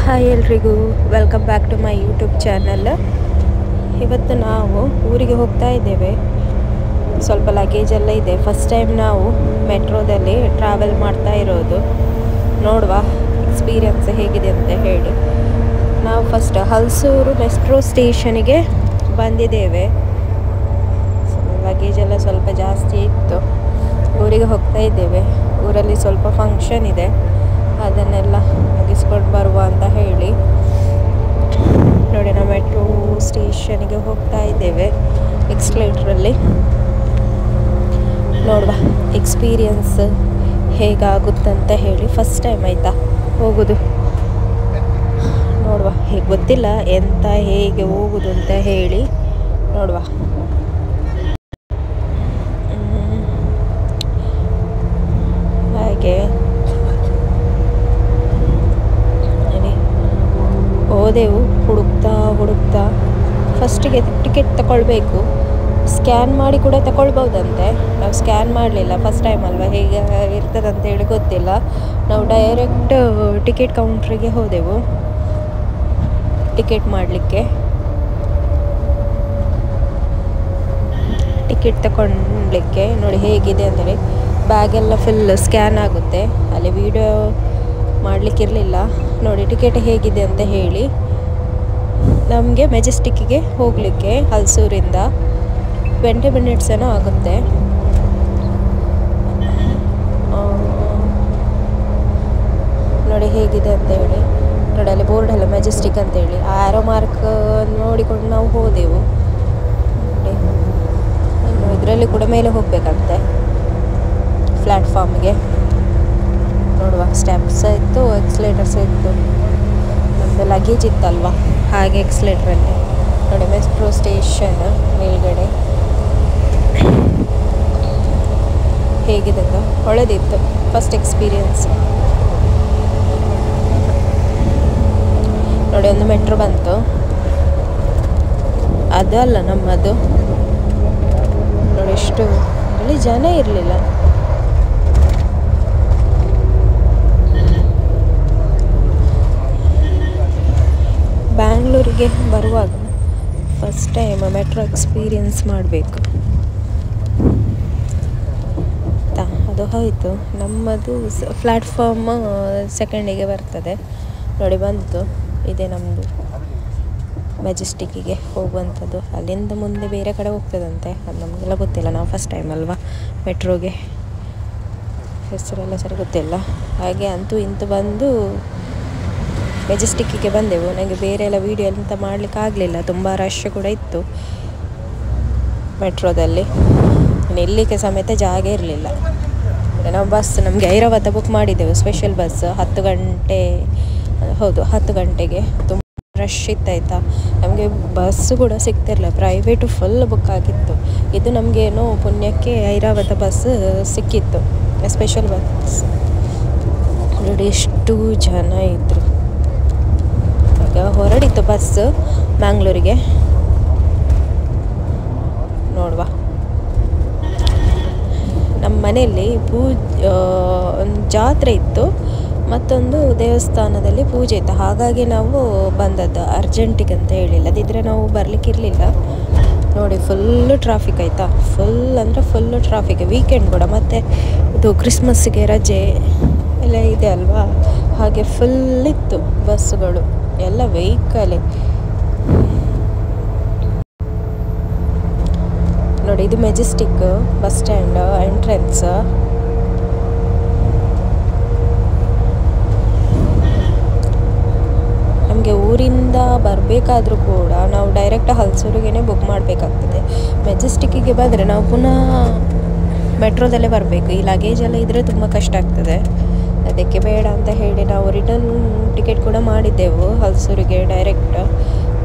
Hi ಎಲ್ರಿಗೂ welcome back to my YouTube channel. ಇವತ್ತು ನಾವು ಊರಿಗೆ ಹೋಗ್ತಾ ಇದ್ದೇವೆ. ಸ್ವಲ್ಪ ಲಗೇಜ್ ಎಲ್ಲ ಇದೆ. ಫಸ್ಟ್ ಟೈಮ್ ನಾವು ಮೆಟ್ರೋದಲ್ಲಿ ಟ್ರಾವೆಲ್ ಮಾಡ್ತಾ ಇರೋದು. ನೋಡುವ ಎಕ್ಸ್ಪೀರಿಯನ್ಸ್ ಹೇಗಿದೆ ಅಂತ ಹೇಳಿ. ನಾವು ಫಸ್ಟ್ ಹಲಸೂರು ಮೆಟ್ರೋ ಸ್ಟೇಷನಿಗೆ ಬಂದಿದ್ದೇವೆ. ಲಗೇಜ್ ಎಲ್ಲ ಸ್ವಲ್ಪ ಜಾಸ್ತಿ ಇತ್ತು. ಊರಿಗೆ ಹೋಗ್ತಾ ಇದ್ದೇವೆ. ಊರಲ್ಲಿ ಸ್ವಲ್ಪ ಫಂಕ್ಷನ್ ಇದೆ, ಅದನ್ನೆಲ್ಲ ಮುಗಿಸ್ಕೊಂಡು ಬರುವ ಅಂತ ಹೇಳಿ ನೋಡಿ ನಾವು ಮೆಟ್ರೋ ಸ್ಟೇಷನಿಗೆ ಹೋಗ್ತಾ ಇದ್ದೇವೆ. ಎಕ್ಸ್ಲೇಟ್ರಲ್ಲಿ ನೋಡುವ ಎಕ್ಸ್ಪೀರಿಯನ್ಸ್ ಹೇಗಾಗುತ್ತಂತ ಹೇಳಿ. ಫಸ್ಟ್ ಟೈಮ್ ಆಯಿತಾ ಹೋಗೋದು. ನೋಡುವ ಹೇಗೆ ಗೊತ್ತಿಲ್ಲ ಎಂತ ಹೇಗೆ ಹೋಗೋದು ಅಂತ ಹೇಳಿ ನೋಡುವ. ಹಾಗೆ ಹೋದೆವು ಹುಡುಕ್ತಾ ಫಸ್ಟಿಗೆ ಟಿಕೆಟ್ ತಗೊಳ್ಬೇಕು. ಸ್ಕ್ಯಾನ್ ಮಾಡಿ ಕೂಡ ತಗೊಳ್ಬೋದಂತೆ. ನಾವು ಸ್ಕ್ಯಾನ್ ಮಾಡಲಿಲ್ಲ, ಫಸ್ಟ್ ಟೈಮ್ ಅಲ್ವಾ, ಹೇಗೆ ಇರ್ತದಂತ ಹೇಳಿ ಗೊತ್ತಿಲ್ಲ. ನಾವು ಡೈರೆಕ್ಟ್ ಟಿಕೆಟ್ ಕೌಂಟ್ರಿಗೆ ಹೋದೆವು ಟಿಕೆಟ್ ಮಾಡಲಿಕ್ಕೆ. ಟಿಕೆಟ್ ತಗೊಳ್ಲಿಕ್ಕೆ ನೋಡಿ ಹೇಗಿದೆ ಅಂದರೆ ಬ್ಯಾಗೆಲ್ಲ ಫುಲ್ ಸ್ಕ್ಯಾನ್ ಆಗುತ್ತೆ. ಅಲ್ಲಿ ವಿಡಿಯೋ ಮಾಡಲಿಕ್ಕಿರಲಿಲ್ಲ. ನೋಡಿ ಟಿಕೆಟ್ ಹೇಗಿದೆ ಅಂತ ಹೇಳಿ. ನಮಗೆ ಮೆಜೆಸ್ಟಿಕ್ಕಿಗೆ ಹೋಗಲಿಕ್ಕೆ ಹಲಸೂರಿಂದ 20 ಮಿನಿಟ್ಸ್ ಏನೋ ಆಗುತ್ತೆ. ನೋಡಿ ಹೇಗಿದೆ ಅಂತ ಹೇಳಿ. ನೋಡಿ ಅಲ್ಲಿ ಬೋರ್ಡ್ ಎಲ್ಲ ಮೆಜೆಸ್ಟಿಕ್ ಅಂತೇಳಿ ಆರೋ ಮಾರ್ಕ್ ನೋಡಿಕೊಂಡು ನಾವು ಹೋದೆವು. ಇನ್ನು ಇದರಲ್ಲಿ ಕೂಡ ಮೇಲೆ ಹೋಗಬೇಕಂತೆ ಪ್ಲ್ಯಾಟ್ಫಾರ್ಮ್ಗೆ. ನೋಡುವ ಸ್ಟೆಪ್ಸ್ ಇತ್ತು, ಎಕ್ಸ್ಲೇಟರ್ಸ್ ಇತ್ತು. ನಮ್ಮದು ಲಗೇಜ್ ಇತ್ತಲ್ವ, ಹಾಗೆ ಎಕ್ಸ್ಲೇಟ್ರಲ್ಲಿ ನೋಡಿ ಮೆಟ್ರೋ ಸ್ಟೇಷನ್ ಮೇಲ್ಗಡೆ ಹೇಗಿದೆ ಅಂತ ಒಳ್ಳೆದಿತ್ತು. ಫಸ್ಟ್ ಎಕ್ಸ್ಪೀರಿಯನ್ಸ್ ನೋಡಿ. ಒಂದು ಮೆಟ್ರೋ ಬಂತು, ಅದು ಅಲ್ಲ ನಮ್ಮದು. ನೋಡಿ ಎಷ್ಟು ಅಲ್ಲಿ ಜನ ಇರಲಿಲ್ಲ. ಬ್ಯಾಂಗ್ಳೂರಿಗೆ ಬರುವಾಗ ಫಸ್ಟ್ ಟೈಮ್ ಮೆಟ್ರೋ ಎಕ್ಸ್ಪೀರಿಯನ್ಸ್ ಮಾಡಬೇಕು. ಅದು ಹೋಯಿತು. ನಮ್ಮದು ಪ್ಲ್ಯಾಟ್ಫಾರ್ಮ್ ಸೆಕೆಂಡಿಗೆ ಬರ್ತದೆ. ನೋಡಿ ಬಂತು. ಇದೇ ನಮ್ಮದು ಮೆಜೆಸ್ಟಿಕ್ಕಿಗೆ ಹೋಗುವಂಥದ್ದು. ಅಲ್ಲಿಂದ ಮುಂದೆ ಬೇರೆ ಕಡೆ ಹೋಗ್ತದಂತೆ. ಅದು ನಮಗೆಲ್ಲ ಗೊತ್ತಿಲ್ಲ, ನಾವು ಫಸ್ಟ್ ಟೈಮ್ ಅಲ್ವಾ ಮೆಟ್ರೋಗೆ, ಹೆಸರೆಲ್ಲ ಸರಿ ಗೊತ್ತಿಲ್ಲ. ಹಾಗೆ ಅಂತೂ ಇಂತೂ ಬಂದು ಮೆಜೆಸ್ಟಿಕ್ಕಿಗೆ ಬಂದೆವು. ನನಗೆ ಬೇರೆ ಎಲ್ಲ ವೀಡಿಯೋ ಎಂತ ಮಾಡಲಿಕ್ಕೆ ಆಗಲಿಲ್ಲ, ತುಂಬ ರಶ್ ಕೂಡ ಇತ್ತು ಮೆಟ್ರೋದಲ್ಲಿ. ನಿಲ್ಲಿಕ್ಕೆ ಸಮೇತ ಜಾಗ ಇರಲಿಲ್ಲ. ನಾವು ಬಸ್ ನಮಗೆ ಐರಾವತ ಬುಕ್ ಮಾಡಿದ್ದೆವು, ಸ್ಪೆಷಲ್ ಬಸ್ 10 ಗಂಟೆ. ಹೌದು 10 ಗಂಟೆಗೆ. ತುಂಬ ರಶ್ ಇತ್ತಾಯ್ತಾ. ನಮಗೆ ಬಸ್ಸು ಕೂಡ ಸಿಗ್ತಿರಲಿಲ್ಲ, ಪ್ರೈವೇಟು ಫುಲ್ ಬುಕ್ ಆಗಿತ್ತು. ಇದು ನಮಗೇನೋ ಪುಣ್ಯಕ್ಕೆ ಐರಾವತ ಬಸ್ ಸಿಕ್ಕಿತ್ತು, ಸ್ಪೆಷಲ್ ಬಸ್. ನೋಡಿ ಎಷ್ಟು ಜನ ಇದ್ದರು. ಈಗ ಹೊರಡಿತ್ತು ಬಸ್ ಮ್ಯಾಂಗ್ಳೂರಿಗೆ. ನೋಡುವ ನಮ್ಮ ಮನೆಯಲ್ಲಿ ಒಂದು ಜಾತ್ರೆ ಇತ್ತು, ಮತ್ತೊಂದು ದೇವಸ್ಥಾನದಲ್ಲಿ ಪೂಜೆ ಇತ್ತು. ಹಾಗಾಗಿ ನಾವು ಬಂದದ್ದು ಅರ್ಜೆಂಟಿಗೆ ಅಂತ ಹೇಳಿಲ್ಲ, ಅದಿದ್ದರೆ ನಾವು ಬರಲಿಕ್ಕಿರಲಿಲ್ಲ. ನೋಡಿ ಫುಲ್ಲು ಟ್ರಾಫಿಕ್ ಆಯಿತಾ. ಫುಲ್ ಅಂದರೆ ಫುಲ್ಲು ಟ್ರಾಫಿಕ್. ವೀಕೆಂಡ್ ಕೂಡ, ಮತ್ತು ಇದು ಕ್ರಿಸ್ಮಸ್ಸಿಗೆ ರಜೆ ಎಲ್ಲ ಇದೆ ಅಲ್ವಾ, ಹಾಗೆ ಫುಲ್ ಇತ್ತು ಬಸ್ಸುಗಳು ಎಲ್ಲ ವೆಹಿಕಲೇ. ನೋಡಿ ಇದು ಮೆಜೆಸ್ಟಿಕ್ ಬಸ್ ಸ್ಟ್ಯಾಂಡ್ ಎಂಟ್ರೆನ್ಸ್. ನಮಗೆ ಊರಿಂದ ಬರಬೇಕಾದ್ರೂ ಕೂಡ ನಾವು ಡೈರೆಕ್ಟ್ ಹಲಸೂರಿಗೇ ಬುಕ್ ಮಾಡಬೇಕಾಗ್ತದೆ. ಮೆಜೆಸ್ಟಿಕ್ಕಿಗೆ ಬಂದರೆ ನಾವು ಪುನಃ ಮೆಟ್ರೋದಲ್ಲೇ ಬರಬೇಕು. ಈ ಲಗೇಜ್ ಎಲ್ಲ ಇದ್ದರೆ ತುಂಬ ಕಷ್ಟ ಆಗ್ತದೆ. ಅದಕ್ಕೆ ಬೇಡ ಅಂತ ಹೇಳಿ ನಾವು ರಿಟರ್ನ್ ಟಿಕೆಟ್ ಕೂಡ ಮಾಡಿದ್ದೆವು ಹಲಸೂರಿಗೆ ಡೈರೆಕ್ಟ್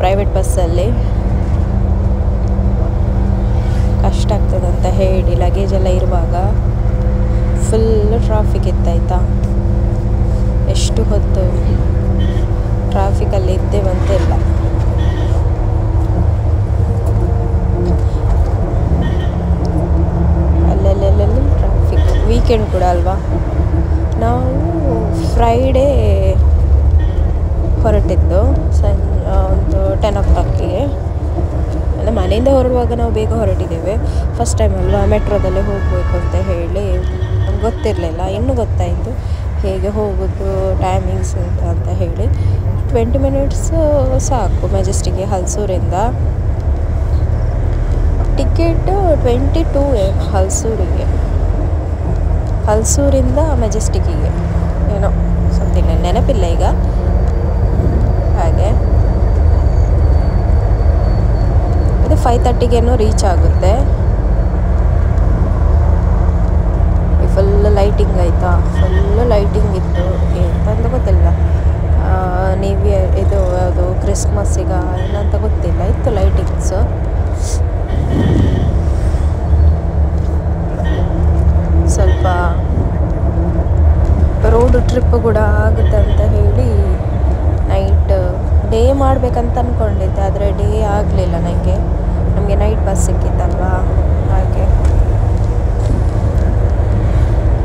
ಪ್ರೈವೇಟ್ ಬಸ್ಸಲ್ಲಿ. ಕಷ್ಟ ಆಗ್ತದಂತ ಹೇಳಿ ಲಗೇಜ್ ಎಲ್ಲ ಇರುವಾಗ ಫುಲ್ ಟ್ರಾಫಿಕ್ ಇತ್ತಾಯ್ತಾ. ಎಷ್ಟು ಹೊತ್ತು ಟ್ರಾಫಿಕಲ್ಲಿ ಇದ್ದೇವಂತಿಲ್ಲ. ಅಲ್ಲೆಲ್ಲೆಲ್ಲೂ ಟ್ರಾಫಿಕ್. ವೀಕೆಂಡ್ ಕೂಡ ಅಲ್ವಾ. ನಾವು ಫ್ರೈಡೇ ಹೊರಟ ಇರುವಾಗ ನಾವು ಬೇಗ ಹೊರಟಿದ್ದೇವೆ. ಫಸ್ಟ್ ಟೈಮ್ ಅಲ್ವಾ ಮೆಟ್ರೋದಲ್ಲೇ ಹೋಗಬೇಕು ಅಂತ ಹೇಳಿ ನಮ್ಗೆ ಗೊತ್ತಿರಲಿಲ್ಲ. ಇನ್ನೂ ಗೊತ್ತಾಯಿತು ಹೇಗೆ ಹೋಗೋದು ಟೈಮಿಂಗ್ಸ್ ಅಂತ ಹೇಳಿ. 20 ಮಿನಿಟ್ಸ್ ಸಾಕು ಮೆಜೆಸ್ಟಿಕ್ಗೆ. ಹಲ್ಸೂರಿಂದ ಟಿಕೆಟ್ 22 ಹಲ್ಸೂರಿಗೆ, ಹಲ್ಸೂರಿಂದ ಮೆಜೆಸ್ಟಿಕ್ಕಿಗೆ ಏನೋ ಸಮಥಿಂಗ್ ನೆನಪಿಲ್ಲ ಈಗ. ಹಾಗೆ ಇದು 5:30ಗೇನೋ ರೀಚ್ ಆಗುತ್ತೆ. ಫುಲ್ ಲೈಟಿಂಗ್ ಆಯಿತಾ, ಫುಲ್ ಲೈಟಿಂಗ್ ಇತ್ತು. ಎಂತಂತ ಗೊತ್ತಿಲ್ಲ, ನ್ಯೂ ಇಯರ್ ಇದು ಯಾವುದು ಕ್ರಿಸ್ಮಸ್ಸಿಗ ಏನಂತ ಗೊತ್ತಿಲ್ಲ, ಇತ್ತು ಲೈಟಿಂಗ್ಸು. ಸ್ವಲ್ಪ ರೋಡ್ ಟ್ರಿಪ್ ಕೂಡ ಆಗುತ್ತೆ ಅಂತ ಹೇಳಿ ಡೇ ಮಾಡಬೇಕಂತ ಅಂದ್ಕೊಂಡಿದ್ದೆ, ಆದರೆ ಡೇ ಆಗಲಿಲ್ಲ. ನಮಗೆ ನೈಟ್ ಬಸ್ ಸಿಕ್ಕಿತ್ತಲ್ವಾ, ಹಾಗೆ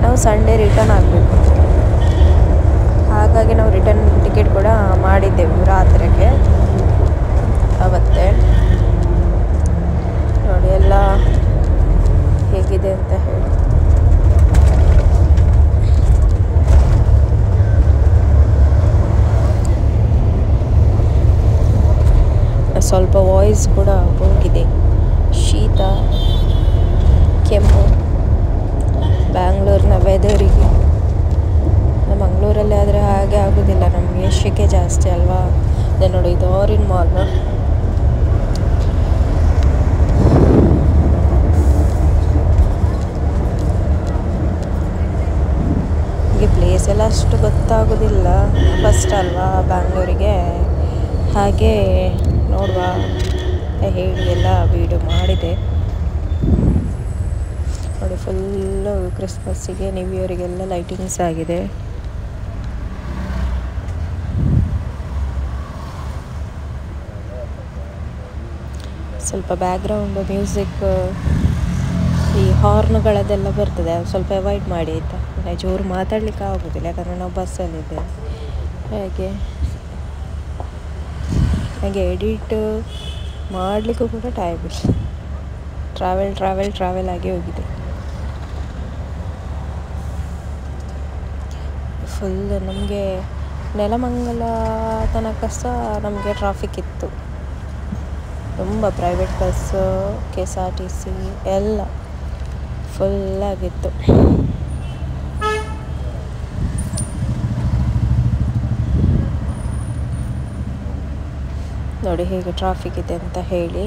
ನಾವು ಸಂಡೇ ರಿಟರ್ನ್ ಆಗಬೇಕು. ಹಾಗಾಗಿ ನಾವು ರಿಟರ್ನ್ ಟಿಕೆಟ್ ಕೂಡ ಮಾಡಿದ್ದೆವು ರಾತ್ರಿಗೆ ಅವತ್ತೇ. ನೋಡಿ ಎಲ್ಲ ಹೇಗಿದೆ ಅಂತ ಹೇಳಿ. ಸ್ವಲ್ಪ ವಾಯ್ಸ್ ಕೂಡ ಹೋಗಿದೆ, ಶೀತ ಕೆಮ್ಮು ಬ್ಯಾಂಗ್ಳೂರಿನ ವೆದರಿಗೆ. ಮಂಗಳೂರಲ್ಲಿ ಆದರೆ ಹಾಗೆ ಆಗೋದಿಲ್ಲ, ನಮಗೆ ಶೆಕೆ ಜಾಸ್ತಿ ಅಲ್ವಾ. ಅದೇ ನೋಡಿ ಇದು ಆರಿನ್ ಮಾಲ್. ಹೀಗೆ ಪ್ಲೇಸ್ ಎಲ್ಲ ಅಷ್ಟು ಗೊತ್ತಾಗೋದಿಲ್ಲ, ಫಸ್ಟ್ ಅಲ್ವಾ ಬ್ಯಾಂಗ್ಳೂರಿಗೆ. ಹಾಗೆ ನೋಡುವ ಹೇಳಿ ಎಲ್ಲ ವೀಡಿಯೋ ಮಾಡಿದೆ. ನೋಡಿ ಫುಲ್ಲು ಕ್ರಿಸ್ಮಸ್ಸಿಗೆ ನ್ಯೂ ಇಯರಿಗೆಲ್ಲ ಲೈಟಿಂಗ್ಸ್ ಆಗಿದೆ. ಸ್ವಲ್ಪ ಬ್ಯಾಕ್ಗ್ರೌಂಡ್ ಮ್ಯೂಸಿಕ್, ಈ ಹಾರ್ನ್ಗಳದ್ದೆಲ್ಲ ಬರ್ತದೆ, ಸ್ವಲ್ಪ ಅವಾಯ್ಡ್ ಮಾಡಿ ಆಯಿತಾ. ಜೋರು ಮಾತಾಡಲಿಕ್ಕೆ ಆಗೋದಿಲ್ಲ, ಯಾಕಂದರೆ ನಾವು ಬಸ್ಸಲ್ಲಿದ್ದೇವೆ. ಹಾಗೆ ಎಡಿಟ್ ಮಾಡಲಿಕ್ಕೂ ಕೂಡ ಟೈಮ್ ಇಲ್ಲ, ಟ್ರಾವೆಲ್ ಆಗಿ ಹೋಗಿದೆ. ಫುಲ್ ನಮಗೆ ನೆಲಮಂಗಲ ತನಕ ಸಹ ನಮಗೆ ಟ್ರಾಫಿಕ್ ಇತ್ತು. ತುಂಬ ಪ್ರೈವೇಟ್ ಬಸ್ಸು, KSRTC ಎಲ್ಲ ಫುಲ್ಲಾಗಿತ್ತು. ನೋಡಿ ಹೇಗೆ ಟ್ರಾಫಿಕ್ ಇದೆ ಅಂತ ಹೇಳಿ.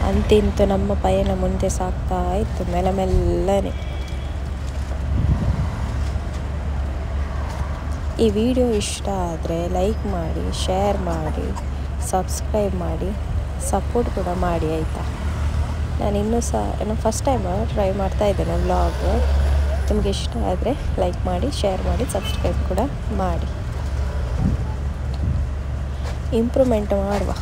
ಅಂತಿಂತೂ ನಮ್ಮ ಪಯಣ ಮುಂದೆ ಸಾಗ್ತಾ ಇತ್ತು ಮೆಲ್ಲನೆ. ಈ ವಿಡಿಯೋ ಇಷ್ಟ ಆದರೆ ಲೈಕ್ ಮಾಡಿ, ಶೇರ್ ಮಾಡಿ, ಸಬ್ಸ್ಕ್ರೈಬ್ ಮಾಡಿ, ಸಪೋರ್ಟ್ ಕೂಡ ಮಾಡಿ ಆಯಿತಾ. ನಾನು ಇನ್ನೂ ಸಹ ಫಸ್ಟ್ ಟೈಮ್ ಟ್ರೈ ಮಾಡ್ತಾ ಇದ್ದೇನೆ ವ್ಲಾಗ್. ನಿಮಗೆ ಇಷ್ಟ ಆದರೆ ಲೈಕ್ ಮಾಡಿ, ಶೇರ್ ಮಾಡಿ, ಸಬ್ಸ್ಕ್ರೈಬ್ ಕೂಡ ಮಾಡಿ. ಇಂಪ್ರೂವ್ಮೆಂಟ್ ಮಾಡುವ.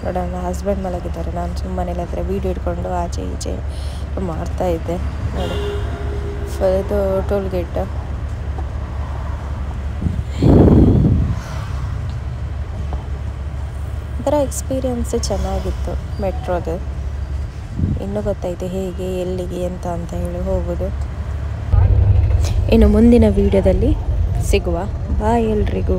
ನೋಡ ನನ್ನ ಹಸ್ಬೆಂಡ್ ಮಲಗಿದ್ದಾರೆ, ನಾನು ಸುಮ್ಮನೆ ಇಲ್ಲದ್ರೆ ವೀಡಿಯೋ ಇಟ್ಕೊಂಡು ಆಚೆ ಈಚೆ ಮಾಡ್ತಾಯಿದ್ದೆ. ನೋಡಿ ಇದು ಟೋಲ್ ಗೇಟ್. ಒಂಥರ ಎಕ್ಸ್ಪೀರಿಯನ್ಸ್ ಚೆನ್ನಾಗಿತ್ತು ಮೆಟ್ರೋದು. ಇನ್ನೂ ಗೊತ್ತಾಯಿತು ಹೇಗೆ ಎಲ್ಲಿಗೆ ಅಂತ ಹೇಳಿ ಹೋಗೋದು. ಇನ್ನು ಮುಂದಿನ ವೀಡಿಯೋದಲ್ಲಿ ಸಿಗುವ. ಬಾಯ್ ಎಲ್ರಿಗೂ.